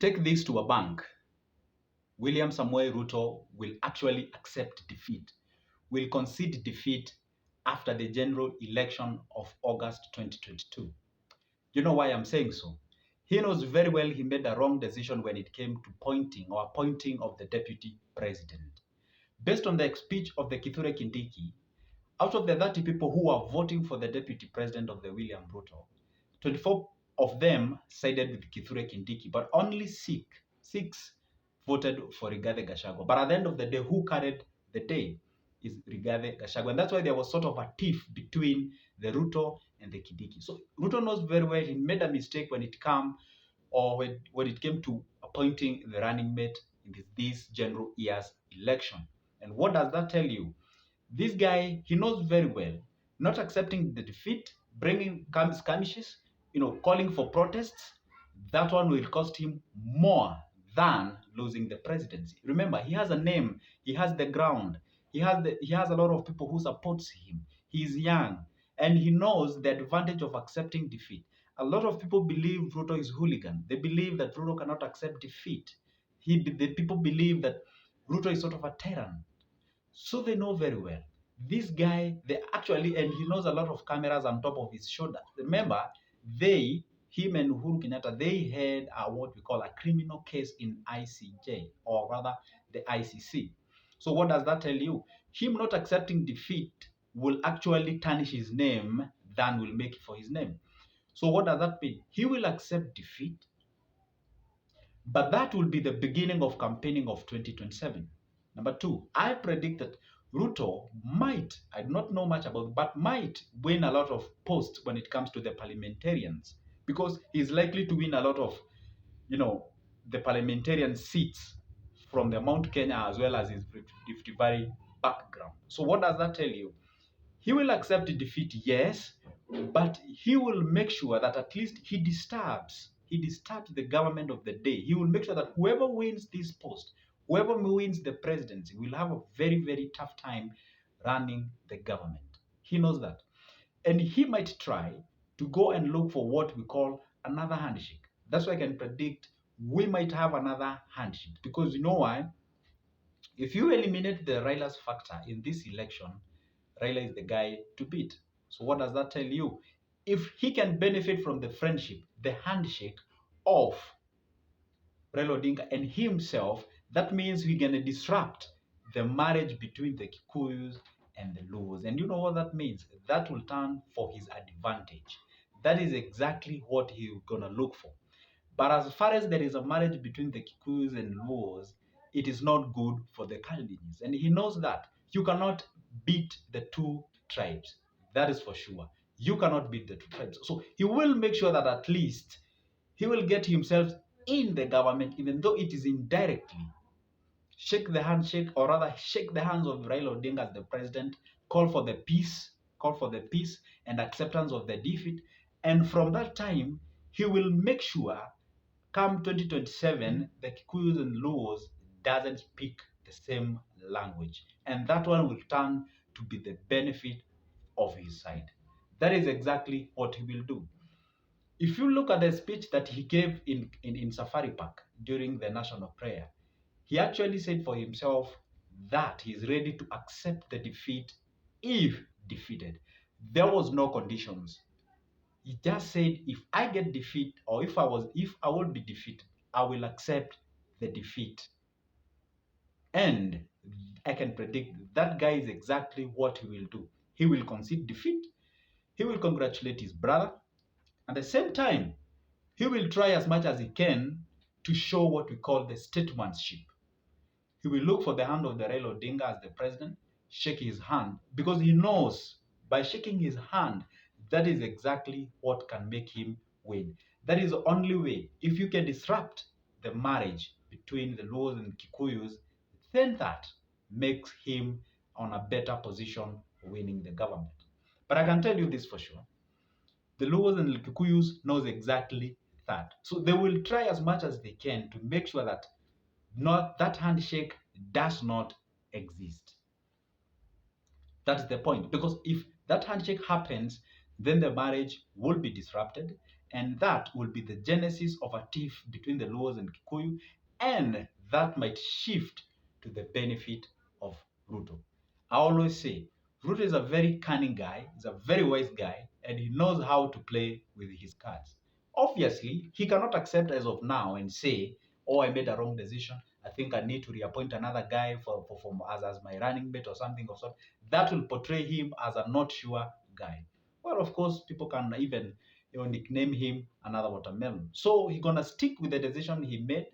Take this to a bank. William Samoei Ruto will actually accept defeat, will concede defeat after the general election of August 2022. You know why I'm saying so? He knows very well he made a wrong decision when it came to appointing of the deputy president. Based on the speech of the Kithure Kindiki, out of the 30 people who were voting for the deputy president of the William Ruto, 24 of them sided with Kithure Kindiki, but only six voted for Rigathi Gachagua. But at the end of the day, who carried the day is Rigathi Gachagua. And that's why there was sort of a tiff between the Ruto and the Kindiki. So Ruto knows very well he made a mistake when it came to appointing the running mate in this general year's election. And what does that tell you? This guy, he knows very well, not accepting the defeat, bringing skirmishes, calling for protests, that one will cost him more than losing the presidency. Remember, he has a name, he has the ground, he has a lot of people who supports him. He's young, and he knows the advantage of accepting defeat. A lot of people believe Ruto is hooligan. They believe that Ruto cannot accept defeat. The people believe that Ruto is sort of a tyrant. So they know very well. This guy, and he knows a lot of cameras on top of his shoulder. Remember, him and Uhuru Kenyatta, they had what we call a criminal case in ICJ, or rather the ICC. So what does that tell you? Him not accepting defeat will actually tarnish his name than will make it for his name. So what does that mean? He will accept defeat, but that will be the beginning of campaigning of 2027. Number two, I predict that Ruto might, I do not know much about, but might win a lot of posts when it comes to the parliamentarians, because he's likely to win a lot of, the parliamentarian seats from the Mount Kenya as well as his Rift Valley background. So what does that tell you? He will accept defeat, yes, but he will make sure that at least he disturbs the government of the day. He will make sure that whoever wins this post, whoever wins the presidency, will have a very, very tough time running the government. He knows that. And he might try to go and look for what we call another handshake. That's why I can predict we might have another handshake. Because you know why? If you eliminate the Raila's factor in this election, Raila is the guy to beat. So what does that tell you? If he can benefit from the friendship, the handshake of Raila Odinga and himself, that means we're going to disrupt the marriage between the Kikuyus and the Luos. And you know what that means? That will turn for his advantage. That is exactly what he's going to look for. But as far as there is a marriage between the Kikuyus and Luos, it is not good for the Kalenjins. And he knows that. You cannot beat the two tribes. That is for sure. You cannot beat the two tribes. So he will make sure that at least he will get himself in the government, even though it is indirectly. Shake the handshake, or rather shake the hands of Raila Odinga as the president, call for the peace and acceptance of the defeat. And from that time, he will make sure come 2027, the Kikuyus and Luos doesn't speak the same language. And that one will turn to be the benefit of his side. That is exactly what he will do. If you look at the speech that he gave in Safari Park during the national prayer, he actually said for himself that he's ready to accept the defeat if defeated. There was no conditions. He just said, if I get defeat, or if I will be defeated, I will accept the defeat. And I can predict that guy is exactly what he will do. He will concede defeat. He will congratulate his brother. At the same time, he will try as much as he can to show what we call the statesmanship. He will look for the hand of the Raila Odinga as the president, shake his hand, because he knows by shaking his hand, that is exactly what can make him win. That is the only way. If you can disrupt the marriage between the Luos and Kikuyus, then that makes him on a better position winning the government. But I can tell you this for sure. The Luos and the Kikuyus knows exactly that. So they will try as much as they can to make sure that that handshake does not exist. That's the point. Because if that handshake happens, then the marriage will be disrupted and that will be the genesis of a tiff between the Luos and Kikuyu, and that might shift to the benefit of Ruto. I always say, Ruto is a very cunning guy, he's a very wise guy, and he knows how to play with his cards. Obviously, he cannot accept as of now and say, oh, I made a wrong decision. I think I need to reappoint another guy as my running mate or something of sort. That will portray him as a not sure guy. Well, of course, people can even nickname him another watermelon. So he's gonna stick with the decision he made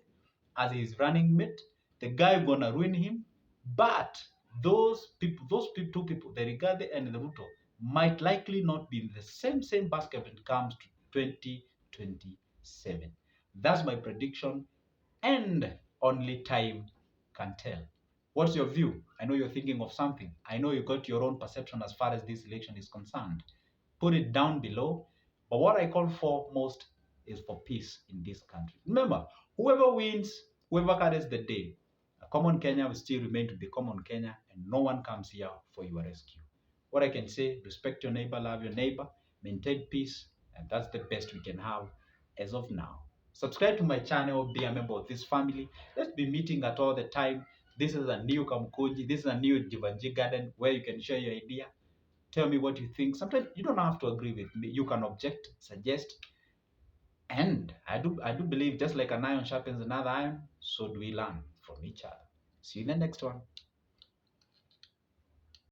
as his running mate. The guy gonna ruin him, but two people, the Rigathi and the Ruto, might likely not be in the same basket when it comes to 2027. That's my prediction, and only time can tell. What's your view? I know you're thinking of something. I know you got your own perception as far as this election is concerned. Put it down below. But what I call for most is for peace in this country. Remember, whoever wins, whoever carries the day, a common Kenya will still remain to be common Kenya, and no one comes here for your rescue. What I can say, respect your neighbor, love your neighbor, maintain peace, and that's the best we can have as of now. Subscribe to my channel, be a member of this family. Let's be meeting at all the time. This is a new Kamkuji, this is a new Jivanji Garden where you can share your idea. Tell me what you think. Sometimes you don't have to agree with me. You can object, suggest, and I do believe just like an iron sharpens another iron, so do we learn from each other. See you in the next one.